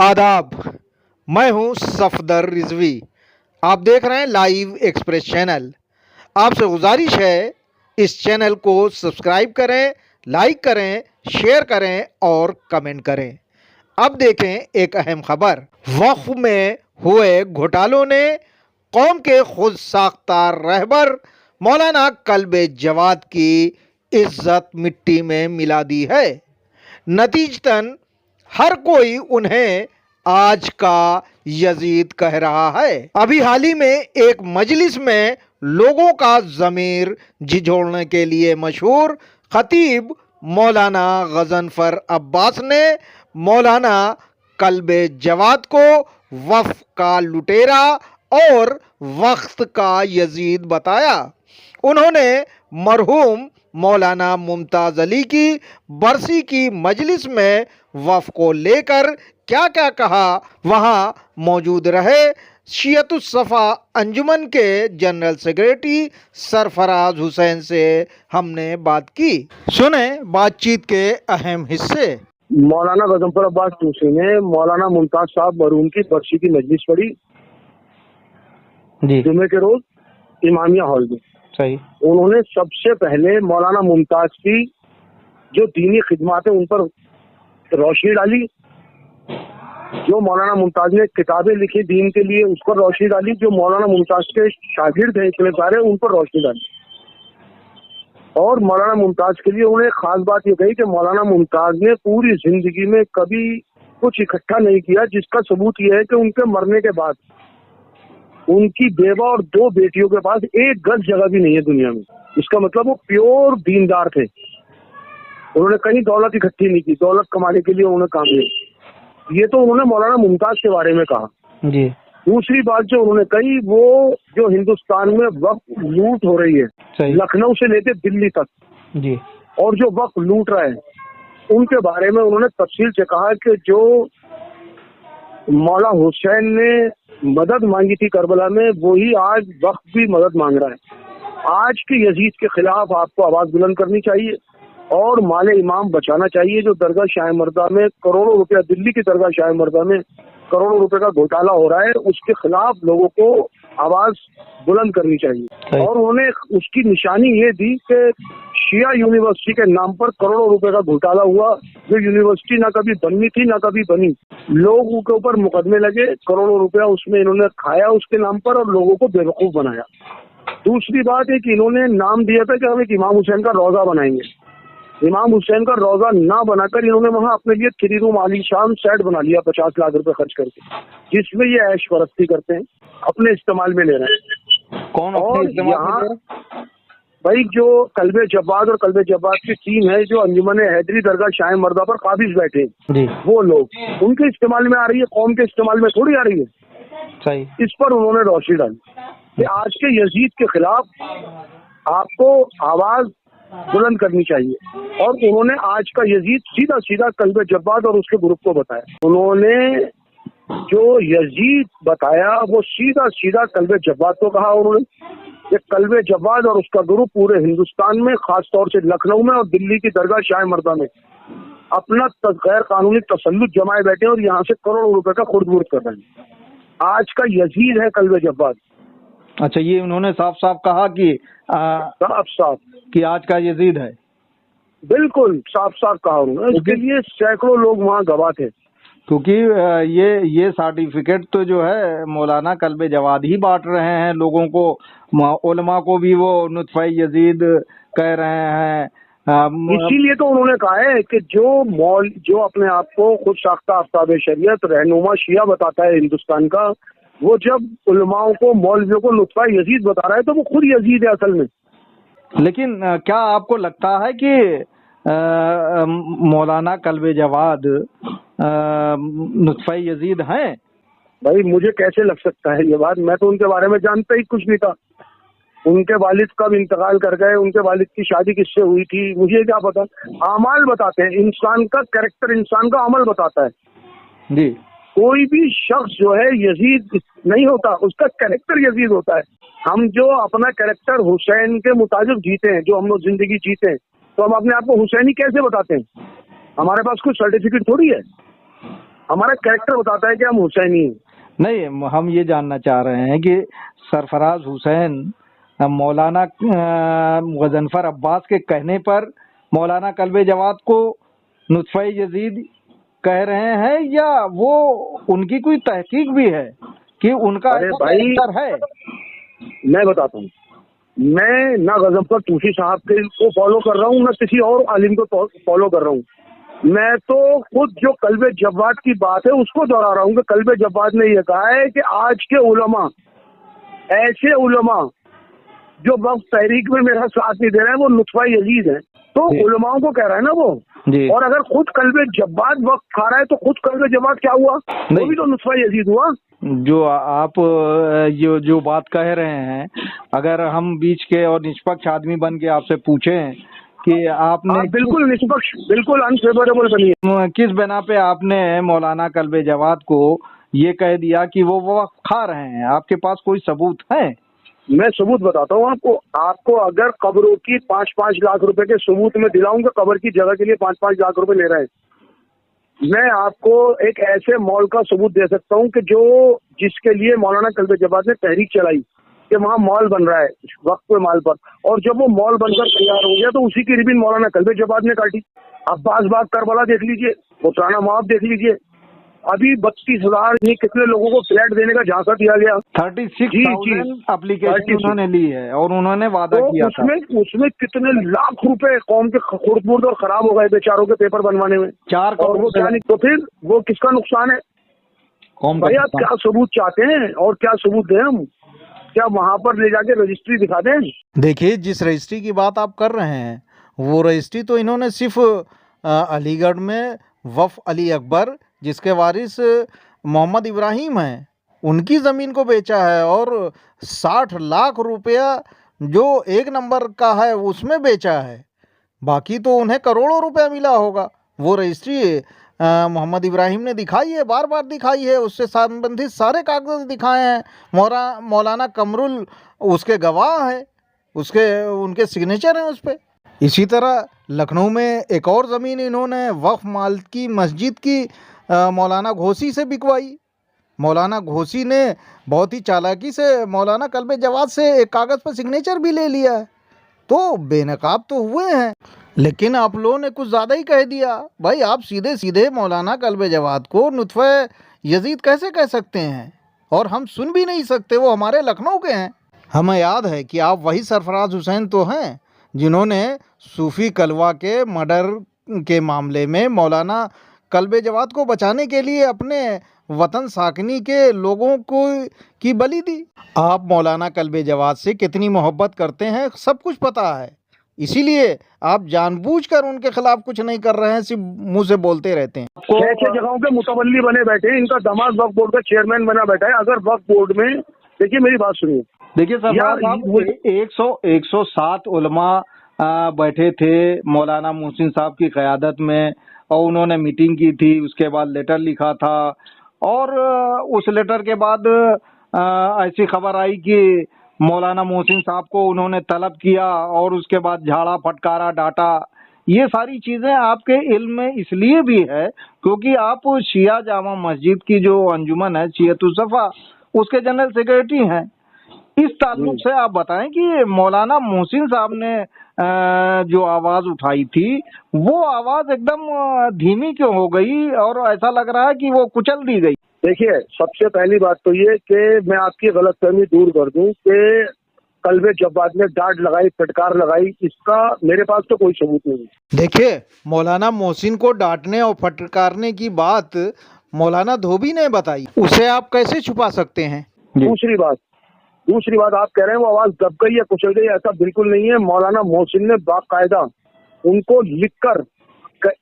आदाब। मैं हूं सफदर रिजवी। आप देख रहे हैं लाइव एक्सप्रेस चैनल। आपसे गुजारिश है इस चैनल को सब्सक्राइब करें, लाइक करें, शेयर करें और कमेंट करें। अब देखें एक अहम खबर। वक्फ में हुए घोटालों ने कौम के खुद साख्ता रहबर मौलाना कल्बे जवाद की इज्जत मिट्टी में मिला दी है। नतीजतन हर कोई उन्हें आज का यजीद कह रहा है। अभी हाल ही में एक मजलिस में लोगों का ज़मीर झिझोड़ने के लिए मशहूर खतीब मौलाना गजनफर अब्बास ने मौलाना कल्बे जवाद को वक्फ का लुटेरा और वक्त का यजीद बताया। उन्होंने मरहूम मौलाना मुमताज़ अली की बरसी की मजलिस में वक्फ को लेकर क्या क्या कहा, वहां मौजूद रहे शियतुस सफ़ा अंजुमन के जनरल सेक्रेटरी सरफराज हुसैन से हमने बात की। सुने बातचीत के अहम हिस्से। मौलाना गजनफर अब्बास टूसी ने मौलाना मुमताज साहब मरहूम की बरसी की मजलिस पढ़ी जी, जुमे के रोज इमामिया हॉल में। सही। उन्होंने सबसे पहले मौलाना मुमताज की जो दीनी खिदमत है उन पर रोशनी डाली। जो मौलाना मुमताज ने किताबें लिखी दीन के लिए उस पर रोशनी डाली। जो मौलाना मुमताज के शागिर्द हैं इतने सारे उन पर रोशनी डाली। और मौलाना मुमताज के लिए उन्हें खास बात ये कही कि मौलाना मुमताज ने पूरी जिंदगी में कभी कुछ इकट्ठा नहीं किया, जिसका सबूत यह है कि उनके मरने के बाद उनकी बेवा और 2 बेटियों के पास एक गज जगह भी नहीं है दुनिया में। इसका मतलब वो प्योर दीनदार थे। उन्होंने कहीं दौलत इकट्ठी नहीं की, दौलत कमाने के लिए उन्होंने काम किया। ये तो उन्होंने मौलाना मुमताज के बारे में कहा जी। दूसरी बात जो उन्होंने कही वो जो हिंदुस्तान में वक्त लूट हो रही है, लखनऊ से लेकर दिल्ली तक जी, और जो वक्त लूट रहा है उनके बारे में उन्होंने तफसील से कहा कि जो मौला हुसैन ने मदद मांगी थी करबला में, वही आज वक्त भी मदद मांग रहा है। आज के यजीद के खिलाफ आपको आवाज बुलंद करनी चाहिए और माले इमाम बचाना चाहिए। जो दरगाह शाह मर्दा में करोड़ों रुपया, दिल्ली की दरगाह शाह मर्दा में करोड़ों रुपए का घोटाला हो रहा है, उसके खिलाफ लोगों को आवाज बुलंद करनी चाहिए। और उन्होंने उसकी निशानी ये दी कि शिया यूनिवर्सिटी के नाम पर करोड़ों रुपए का घोटाला हुआ, जो यूनिवर्सिटी ना कभी बननी थी ना कभी बनी। लोगों के ऊपर मुकदमे लगे, करोड़ों रुपया उसमें इन्होंने खाया उसके नाम पर और लोगों को बेवकूफ बनाया। दूसरी बात है कि इन्होंने नाम दिया था कि हम एक इमाम हुसैन का रोजा बनाएंगे। इमाम हुसैन का रोजा ना बनाकर इन्होंने वहां अपने लिए 3 रूम आलीशान सेट बना लिया 50 लाख रुपए खर्च करके, जिसमें ये ऐश परस्ती करते हैं, अपने इस्तेमाल में ले रहे हैं। कौन और यहाँ भाई जो कल्बे जवाद और कल्बे जवाद की टीम है, जो अंजुमन हैदरी दरगाह शाह मर्दा पर काबिज बैठे जी, वो लोग उनके इस्तेमाल में आ रही है, कौम के इस्तेमाल में थोड़ी आ रही है। सही। इस पर उन्होंने रोशनी डाली कि आज के यजीद के खिलाफ आपको आवाज बुलंद करनी चाहिए। और उन्होंने आज का यजीद सीधा सीधा कल्बे जवाद और उसके ग्रुप को बताया। उन्होंने जो यजीद बताया वो सीधा सीधा कल्बे जवाद को कहा। उन्होंने कि कल्बे जवाद और उसका ग्रुप पूरे हिंदुस्तान में, खास तौर से लखनऊ में और दिल्ली की दरगाह शाह मर्दा में अपना गैर कानूनी तसल्लुत जमाए बैठे और यहाँ से करोड़ों रुपए का खुर्द-बुर्द कर रहे हैं। आज का यजीद है कल्बे जवाद। अच्छा, ये उन्होंने साफ साफ कहा कि साफ साफ कि आज का यजीद है। बिल्कुल साफ साफ कहा उन्होंने। इसके लिए सैकड़ों लोग वहाँ गवाह थे। क्योंकि ये सर्टिफिकेट तो जो है मौलाना कल्बे जवाद ही बांट रहे हैं लोगों को, उलमा को भी वो नुत्फ़ा यजीद कह रहे हैं। इसीलिए तो उन्होंने कहा है कि जो अपने आप को खुद साख्ता आफ्ताब शरीयत रहनुमा शिया बताता है हिंदुस्तान का, वो जब उलमाओं को, मौलवियों को नुत्फ़ा यजीद बता रहा है तो वो खुद यजीद है असल में। लेकिन क्या आपको लगता है कि मौलाना कल्बे जवाद नुत्फ़ा यजीद हैं? भाई मुझे कैसे लग सकता है ये बात, मैं तो उनके बारे में जानता ही कुछ नहीं था। उनके वालिद कब इंतकाल कर गए, उनके वालिद की शादी किससे हुई थी, मुझे क्या पता। अमाल बताते हैं, इंसान का कैरेक्टर, इंसान का अमल बताता है जी। कोई भी शख्स जो है यजीद नहीं होता, उसका कैरेक्टर यजीद होता है। हम जो अपना कैरेक्टर हुसैन के मुताबिक जीते हैं, जो हम लोग जिंदगी जीते हैं, तो हम अपने आप को हुसैनी कैसे बताते हैं? हमारे पास कुछ सर्टिफिकेट थोड़ी है। हमारा कैरेक्टर बताता है कि हम हुसैनी हैं। नहीं, हम ये जानना चाह रहे हैं कि सरफराज हुसैन मौलाना गजनफर अब्बास के कहने पर मौलाना कल्बे जवाद को नुत्फ़े यजीद कह रहे हैं, या वो उनकी कोई तहकीक भी है कि उनका अरे ऐसा भाई, कैरेक्टर है? मैं बताता हूँ, मैं ना गजनफर तूसी साहब के को फॉलो कर रहा हूँ, ना किसी और आलिम को फॉलो कर रहा हूँ। मैं तो खुद जो कल्बे जव्वाद की बात है उसको दोहरा रहा हूँ कि कल्बे जव्वाद ने यह कहा है कि आज के उलमा, ऐसे उलमा जो वक्त तहरीक में मेरा साथ नहीं दे रहे हैं, वो नुत्फ़ा यजीद है। तो उलमाओं को कह रहा है ना वो। जी। और अगर खुद कल्बे जव्वाद वक्त खा रहा है तो खुद कल्बे जव्वाद क्या हुआ? वो भी तो नुत्फ़ा यजीद हुआ। जो आप जो बात कह रहे हैं, अगर हम बीच के और निष्पक्ष आदमी बन के आपसे पूछें कि आपने बिल्कुल निष्पक्ष, बिल्कुल अनफेवरेबल बनिए, किस बिना पे आपने मौलाना कल्बे जवाद को ये कह दिया कि वो वक्त खा रहे हैं, आपके पास कोई सबूत है? मैं सबूत बताता हूँ आपको अगर कब्रों की 5-5 लाख रुपए के सबूत में दिलाऊंगा, कब्र की जगह के लिए 5-5 लाख रुपए ले रहे हैं। मैं आपको एक ऐसे मॉल का सबूत दे सकता हूँ कि जिसके लिए मौलाना कल्बे जवाद ने तहरीक चलाई कि वहाँ मॉल बन रहा है वक्त पे माल पर, और जब वो मॉल बनकर तैयार हो गया तो उसी की रिबन मौलाना कल्बे जवाद ने काटी। अब्बास बाग करबला देख लीजिए, पुराना मुआब देख लीजिए, अभी 32,000 कितने लोगों को फ्लैट देने का झांसा दिया गया। 36,000 एप्लीकेशन उन्होंने ली है और उन्होंने वादा किया था। उसमें कितने लाख रुपए कौम के खुर्द और खराब हो गए बेचारों के पेपर बनवाने में। 4 और वो क्या नहीं, तो फिर वो किसका नुकसान है? भाई आप क्या सबूत चाहते हैं और क्या सबूत दें हम? क्या वहां पर ले जाके रजिस्ट्री दिखा दें? देखिए, जिस रजिस्ट्री की बात आप कर रहे हैं वो रजिस्ट्री तो इन्होंने सिर्फ अलीगढ़ में वफ अली अकबर, जिसके वारिस मोहम्मद इब्राहिम हैं, उनकी ज़मीन को बेचा है, और 60 लाख रुपया जो 1 नंबर का है उसमें बेचा है। बाकी तो उन्हें करोड़ों रुपया मिला होगा। वो रजिस्ट्री मोहम्मद इब्राहिम ने दिखाई है, बार बार दिखाई है, उससे संबंधित सारे कागज़ दिखाए हैं। मौलाना कमरुल उसके गवाह है, उनके सिग्नेचर हैं उस पर। इसी तरह लखनऊ में एक और ज़मीन इन्होंने वक्फ माल की मस्जिद की मौलाना घोसी से बिकवाई। मौलाना घोसी ने बहुत ही चालाकी से मौलाना कल्बे जवाद से एक कागज़ पर सिग्नेचर भी ले लिया है। तो बेनकाब तो हुए हैं, लेकिन आप लोगों ने कुछ ज़्यादा ही कह दिया। भाई, आप सीधे सीधे मौलाना कल्बे जवाद को नुत्फ़े यजीद कैसे कह सकते हैं? और हम सुन भी नहीं सकते, वो हमारे लखनऊ के हैं। हमें याद है कि आप वही सरफराज हुसैन तो हैं जिन्होंने सूफ़ी कलवा के मर्डर के मामले में मौलाना कल्बे जवाद को बचाने के लिए अपने वतन साकनी के लोगों को की बलि दी। आप मौलाना कल्बे जवाद से कितनी मोहब्बत करते हैं सब कुछ पता है, इसीलिए आप जानबूझकर उनके खिलाफ कुछ नहीं कर रहे हैं, सिर्फ मुंह से बोलते रहते हैं। 6 जगहों के मुतवल्ली बने बैठे हैं, इनका दामाद वक्फ बोर्ड का चेयरमैन बना बैठा है। अगर वक्फ बोर्ड में, देखिए मेरी बात सुनिए, देखिए साहब, 107 उलमा बैठे थे मौलाना मोहसिन साहब की क़यादत में, और उन्होंने मीटिंग की थी, उसके बाद लेटर लिखा था, और उस लेटर के बाद ऐसी खबर आई कि मौलाना मोहसिन साहब को उन्होंने तलब किया और उसके बाद झाड़ा फटकारा, डांटा। ये सारी चीज़ें आपके इल्म में इसलिए भी है क्योंकि आप शिया जामा मस्जिद की जो अंजुमन है शियतुस सफ़ा, उसके जनरल सेक्रेटरी हैं। इस ताल्लुक से आप बताएं कि मौलाना मोहसिन साहब ने जो आवाज़ उठाई थी वो आवाज़ एकदम धीमी क्यों हो गई, और ऐसा लग रहा है कि वो कुचल दी गई? देखिए, सबसे पहली बात तो ये कि मैं आपकी गलतफहमी दूर कर दूं कि कल्बे जवाद ने डांट लगाई, फटकार लगाई, इसका मेरे पास तो कोई सबूत नहीं। देखिए, मौलाना मोहसिन को डांटने और फटकारने की बात मौलाना धोबी ने बताई, उसे आप कैसे छुपा सकते हैं? दूसरी बात आप कह रहे हैं वो आवाज दब गई या कुचल गई, ऐसा बिल्कुल नहीं है। मौलाना मोहसिन ने बाकायदा उनको लिखकर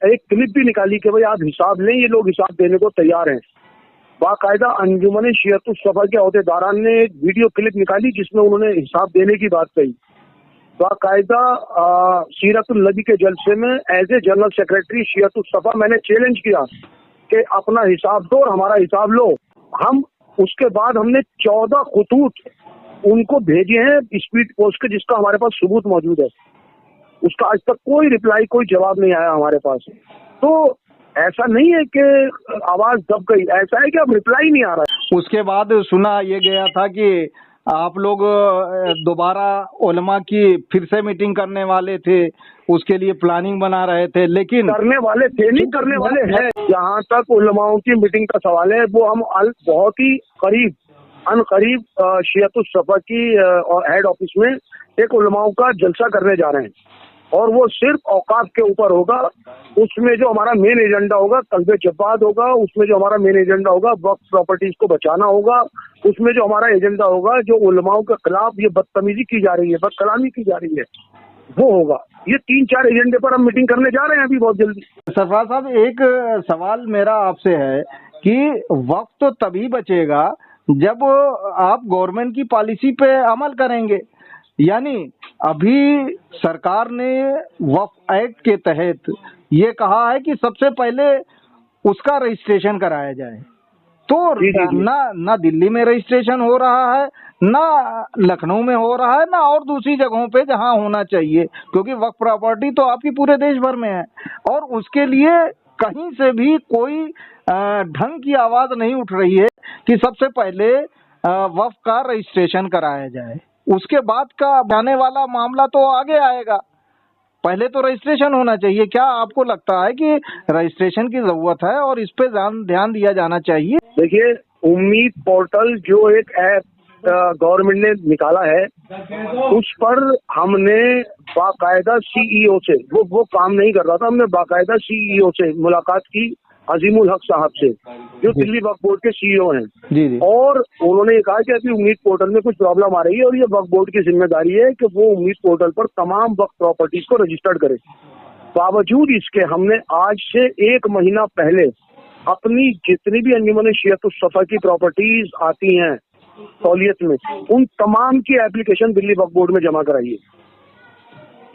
एक क्लिप भी निकाली कि भाई आप हिसाब लें, ये लोग हिसाब देने को तैयार हैं। बाकायदा अंजुमन शियतुस सफ़ा के अहदेदारान ने एक वीडियो क्लिप निकाली जिसमें उन्होंने हिसाब देने की बात कही। बाकायदा सीरतुल नबी के जलसे में एज ए जनरल सेक्रेटरी शियतुस सफ़ा मैंने चैलेंज किया कि अपना हिसाब दो और हमारा हिसाब लो। हम उसके बाद हमने 14 खतूत उनको भेजे हैं स्पीड पोस्ट के, जिसका हमारे पास सबूत मौजूद है। उसका आज तक कोई रिप्लाई, कोई जवाब नहीं आया हमारे पास। तो ऐसा नहीं है कि आवाज दब गई, ऐसा है कि अब रिप्लाई नहीं आ रहा है। उसके बाद सुना ये गया था कि आप लोग दोबारा उलमा की फिर से मीटिंग करने वाले थे, उसके लिए प्लानिंग बना रहे थे, लेकिन करने वाले थे नहीं, करने वाले हैं। जहाँ तक उलमाओं की मीटिंग का सवाल है, वो हम बहुत ही अनकरीब शियतुस सफा की हेड ऑफिस में एक उलमाओं का जलसा करने जा रहे हैं, और वो सिर्फ औकाफ के ऊपर होगा। उसमें जो हमारा मेन एजेंडा होगा कल्बे जब्बाद होगा, उसमें जो हमारा मेन एजेंडा होगा वक्फ प्रॉपर्टीज को बचाना होगा, उसमें जो हमारा एजेंडा होगा जो उलमाओं के खिलाफ ये बदतमीजी की जा रही है, बदकलामी की जा रही है, वो होगा। ये 3-4 एजेंडे पर हम मीटिंग करने जा रहे हैं अभी बहुत जल्दी। सरफराज साहब, एक सवाल मेरा आपसे है कि वक्त तो तभी बचेगा जब आप गवर्नमेंट की पॉलिसी पे अमल करेंगे। यानी अभी सरकार ने वक्फ एक्ट के तहत ये कहा है कि सबसे पहले उसका रजिस्ट्रेशन कराया जाए, तो ना दिल्ली में रजिस्ट्रेशन हो रहा है, ना लखनऊ में हो रहा है, ना और दूसरी जगहों पे जहां होना चाहिए, क्योंकि वक्फ प्रॉपर्टी तो आपकी पूरे देश भर में है, और उसके लिए कहीं से भी कोई ढंग की आवाज नहीं उठ रही है कि सबसे पहले वक्फ का रजिस्ट्रेशन कराया जाए। उसके बाद का आने वाला मामला तो आगे आएगा, पहले तो रजिस्ट्रेशन होना चाहिए। क्या आपको लगता है कि रजिस्ट्रेशन की जरूरत है और इस पे ध्यान दिया जाना चाहिए? देखिए, उम्मीद पोर्टल जो एक ऐप गवर्नमेंट ने निकाला है, उस पर हमने बाकायदा सीईओ से, वो काम नहीं कर रहा था, हमने बाकायदा सीईओ से मुलाकात की, अजीमुल हक साहब से, जो दिल्ली वक्फ बोर्ड के सीईओ हैं। जी। और उन्होंने ये कहा कि अभी उम्मीद पोर्टल में कुछ प्रॉब्लम आ रही है और ये वक्फ बोर्ड की जिम्मेदारी है कि वो उम्मीद पोर्टल पर तमाम वक्फ प्रॉपर्टीज को रजिस्टर्ड करे। बावजूद इसके हमने आज से 1 महीना पहले अपनी जितनी भी अंजुमन शियतुस सफा की प्रॉपर्टीज आती हैं सहूलियत में, उन तमाम की एप्लीकेशन दिल्ली वक्फ बोर्ड में जमा कराई है।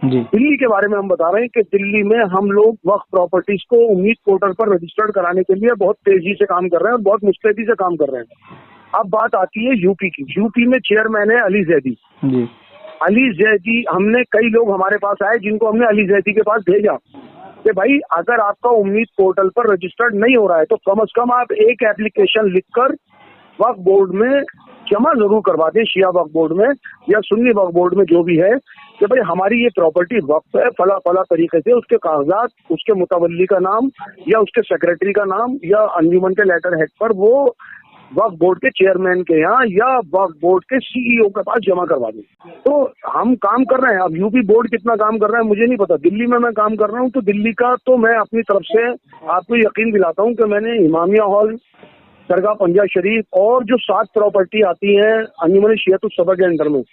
जी। दिल्ली के बारे में हम बता रहे हैं कि दिल्ली में हम लोग वक्फ प्रॉपर्टीज को उम्मीद पोर्टल पर रजिस्टर्ड कराने के लिए बहुत तेजी से काम कर रहे हैं और बहुत मुस्तैदी से काम कर रहे हैं। अब बात आती है यूपी की। यूपी में चेयरमैन है अली जैदी जी। अली जैदी, हमने कई लोग हमारे पास आए जिनको हमने अली जैदी के पास भेजा कि भाई अगर आपका उम्मीद पोर्टल पर रजिस्टर्ड नहीं हो रहा है तो कम से कम आप एक एप्लीकेशन लिखकर वक्फ बोर्ड में जमा जरूर करवा दें, शिया वक्फ बोर्ड में या सुन्नी वक्फ बोर्ड में, जो भी है, कि भाई हमारी ये प्रॉपर्टी वक्फ है, फला फला तरीके से उसके कागजात, उसके मुतवल्ली का नाम या उसके सेक्रेटरी का नाम या अंजुमन के लेटर हेड पर वो वक्फ बोर्ड के चेयरमैन के यहाँ या वक्फ बोर्ड के सीईओ के पास जमा करवा दें। तो हम काम कर रहे हैं। अब यूपी बोर्ड कितना काम कर रहा है मुझे नहीं पता। दिल्ली में मैं काम कर रहा हूँ, तो दिल्ली का तो मैं अपनी तरफ से आपको यकीन दिलाता हूँ कि मैंने इमामिया हॉल, दरगाह पंजा शरीफ और जो 7 प्रॉपर्टी आती हैं अंजुमन शियतुस सफा के अंडर में,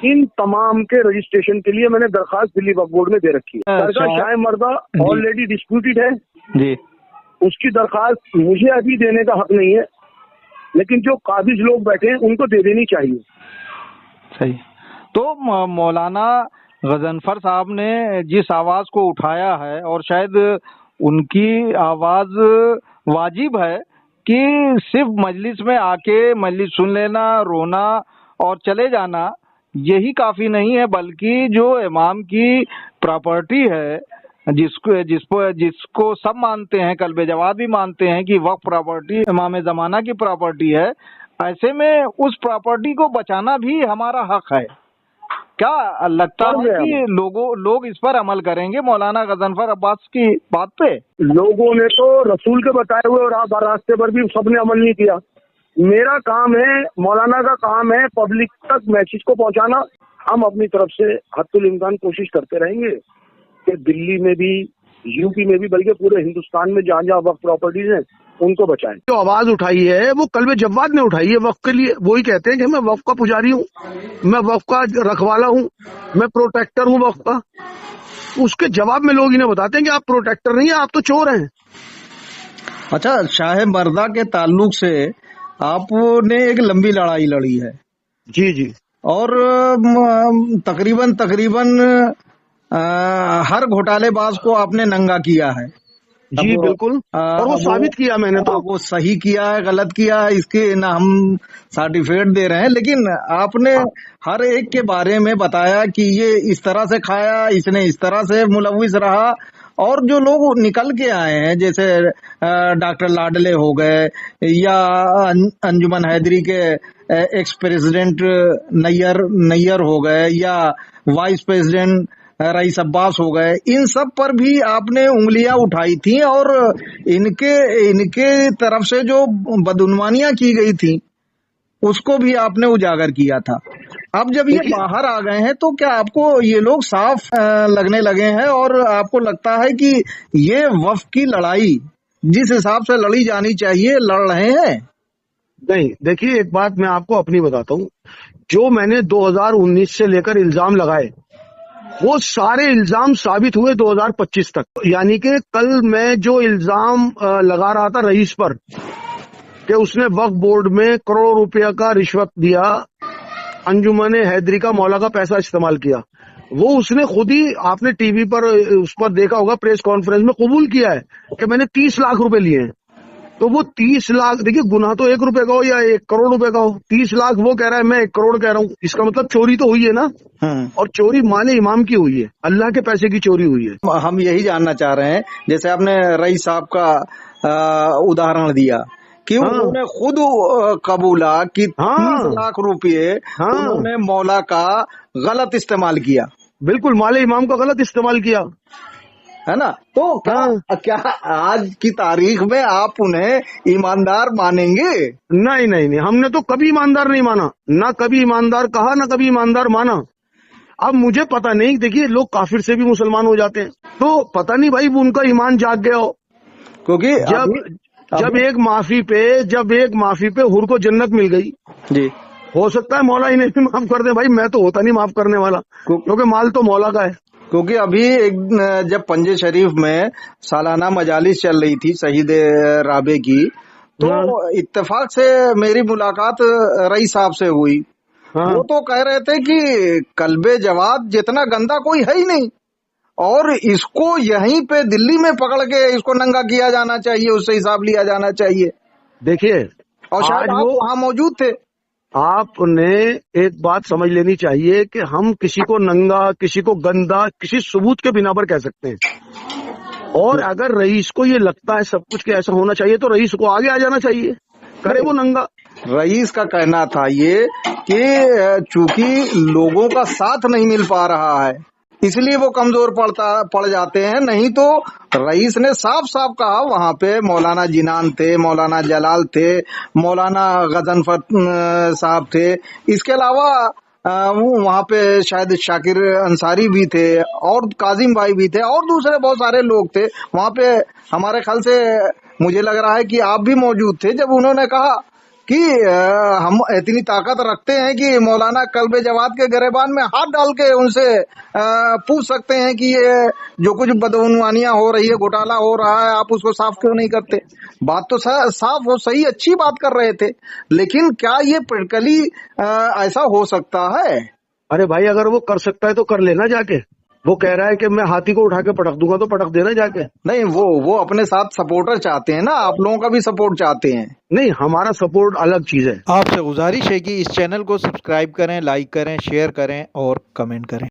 इन तमाम के रजिस्ट्रेशन के लिए मैंने दरखास्त दिल्ली वक्फ बोर्ड में दे रखी है। दरगाह शाह मर्दा ऑलरेडी डिस्प्यूटेड है जी, उसकी दरखास्त मुझे अभी देने का हक नहीं है, लेकिन जो काबिज लोग बैठे हैं उनको दे देनी चाहिए। सही। तो मौलाना गजनफर साहब ने जिस आवाज को उठाया है, और शायद उनकी आवाज वाजिब है कि सिर्फ मजलिस में आके मजलिस सुन लेना, रोना और चले जाना यही काफी नहीं है, बल्कि जो इमाम की प्रॉपर्टी है, जिसको सब मानते हैं, कल्बे जवाद भी मानते हैं कि वक्फ प्रॉपर्टी इमाम ज़माना की प्रॉपर्टी है, ऐसे में उस प्रॉपर्टी को बचाना भी हमारा हक है। क्या लगता है कि लोग इस पर अमल करेंगे मौलाना गजनफर अब्बास की बात पे? लोगों ने तो रसूल के बताए हुए और रास्ते पर भी सबने अमल नहीं किया। मेरा काम है, मौलाना का काम है पब्लिक तक मैसेज को पहुंचाना। हम अपनी तरफ से हद्दुल इम्कान कोशिश करते रहेंगे कि दिल्ली में भी, यूपी में भी, बल्कि पूरे हिंदुस्तान में जहाँ जहाँ वक्फ प्रॉपर्टीज हैं उनको बचाएं। जो आवाज उठाई है वो कल्बे जव्वाद ने उठाई है वक्फ के लिए। वही कहते हैं कि मैं वक्फ का पुजारी हूँ, मैं वक्फ का रखवाला हूँ, मैं प्रोटेक्टर हूँ वक्फ का। उसके जवाब में लोग इन्हें बताते हैं कि आप प्रोटेक्टर नहीं है, आप तो चोर हैं। अच्छा, शाह मर्दा के ताल्लुक से आपने एक लंबी लड़ाई लड़ी है। जी जी। और तकरीबन हर घोटालेबाज को आपने नंगा किया है। जी बिल्कुल। और वो साबित किया मैंने। तो वो सही किया है, गलत किया है, इसके ना हम सर्टिफिकेट दे रहे हैं, लेकिन आपने हर एक के बारे में बताया कि ये इस तरह से खाया, इसने इस तरह से मुलविस रहा, और जो लोग निकल के आए हैं जैसे डॉक्टर लाडले हो गए या अंजुमन हैदरी के एक्स प्रेसिडेंट नैयर हो गए या वाइस प्रेसिडेंट रईस अब्बास हो गए, इन सब पर भी आपने उंगलियां उठाई थी और इनके तरफ से जो बदउनवानियां की गई थी उसको भी आपने उजागर किया था। अब जब ये बाहर आ गए हैं तो क्या आपको ये लोग साफ लगने लगे हैं और आपको लगता है कि ये वक्फ की लड़ाई जिस हिसाब से लड़ी जानी चाहिए लड़ रहे हैं? नहीं, देखिए एक बात मैं आपको अपनी बताता हूँ। जो मैंने 2019 से लेकर इल्जाम लगाए वो सारे इल्जाम साबित हुए 2025 तक। यानी कि कल मैं जो इल्जाम लगा रहा था रईस पर कि उसने वक्फ बोर्ड में करोड़ों रुपया का रिश्वत दिया, अंजुमन हैदरी का मौला का पैसा इस्तेमाल किया, वो उसने खुद ही, आपने टीवी पर उस पर देखा होगा, प्रेस कॉन्फ्रेंस में कबूल किया है कि मैंने 30 लाख रुपए लिए हैं। तो वो 30 लाख, देखिए गुनाह तो 1 रुपए का हो या 1 करोड़ रुपए का हो, 30 लाख वो कह रहा है, मैं 1 करोड़ कह रहा हूँ, इसका मतलब चोरी तो हुई है ना। और चोरी माले इमाम की हुई है, अल्लाह के पैसे की चोरी हुई है। हम यही जानना चाह रहे हैं, जैसे आपने रईस साहब का उदाहरण दिया कि उन्होंने खुद कबूला कि 30 लाख रुपये उन्होंने मौला का गलत इस्तेमाल किया। बिल्कुल, माले इमाम का गलत इस्तेमाल किया है ना। तो क्या आज की तारीख में आप उन्हें ईमानदार मानेंगे? नहीं नहीं नहीं, हमने तो कभी ईमानदार नहीं माना, ना कभी ईमानदार कहा, ना कभी ईमानदार माना। अब मुझे पता नहीं, देखिए लोग काफिर से भी मुसलमान हो जाते हैं, तो पता नहीं भाई उनका ईमान जाग गया हो। क्योंकि जब एक माफी पे हुर को जन्नत मिल गई जी, हो सकता है मौला इन्हें भी माफ कर दे। भाई मैं तो होता नहीं माफ करने वाला, क्योंकि माल तो मौला का है। क्योंकि अभी जब पंजे शरीफ में सालाना मजालिस चल रही थी शहीद राबे की, तो इत्तेफाक से मेरी मुलाकात रईस साहब से हुई। वो तो कह रहे थे कि कल्बे जवाद जितना गंदा कोई है ही नहीं, और इसको यहीं पे दिल्ली में पकड़ के इसको नंगा किया जाना चाहिए, उससे हिसाब लिया जाना चाहिए। देखिए, और शायद आप वहां मौजूद थे। आपने एक बात समझ लेनी चाहिए कि हम किसी को नंगा, किसी को गंदा, किसी सबूत के बिना पर कह सकते हैं। और अगर रईस को ये लगता है सब कुछ कि ऐसा होना चाहिए, तो रईस को आगे आ जाना चाहिए, करे वो नंगा। रईस का कहना था ये कि चूंकि लोगों का साथ नहीं मिल पा रहा है इसलिए वो कमजोर पड़ जाते हैं। नहीं तो रईस ने साफ साफ कहा, वहां पे मौलाना जिनान थे, मौलाना जलाल थे, मौलाना गजनफर साहब थे, इसके अलावा वहां पे शायद शाकिर अंसारी भी थे और काजिम भाई भी थे और दूसरे बहुत सारे लोग थे वहां पे। हमारे ख्याल से मुझे लग रहा है कि आप भी मौजूद थे जब उन्होंने कहा कि हम इतनी ताकत रखते हैं कि मौलाना कल्बे जवाद के गिरेबान में हाथ डाल के उनसे पूछ सकते हैं कि ये जो कुछ बदउनवानियां हो रही है, घोटाला हो रहा है, आप उसको साफ क्यों नहीं करते। बात तो साफ हो, सही, अच्छी बात कर रहे थे, लेकिन क्या ये प्रैक्टिकली ऐसा हो सकता है? अरे भाई, अगर वो कर सकता है तो कर लेना जाके। वो कह रहा है कि मैं हाथी को उठा के पटक दूंगा, तो पटक देना जाके। नहीं, वो अपने साथ सपोर्टर चाहते हैं ना, आप लोगों का भी सपोर्ट चाहते हैं। नहीं, हमारा सपोर्ट अलग चीज है। आपसे गुजारिश है कि इस चैनल को सब्सक्राइब करें, लाइक करें, शेयर करें और कमेंट करें।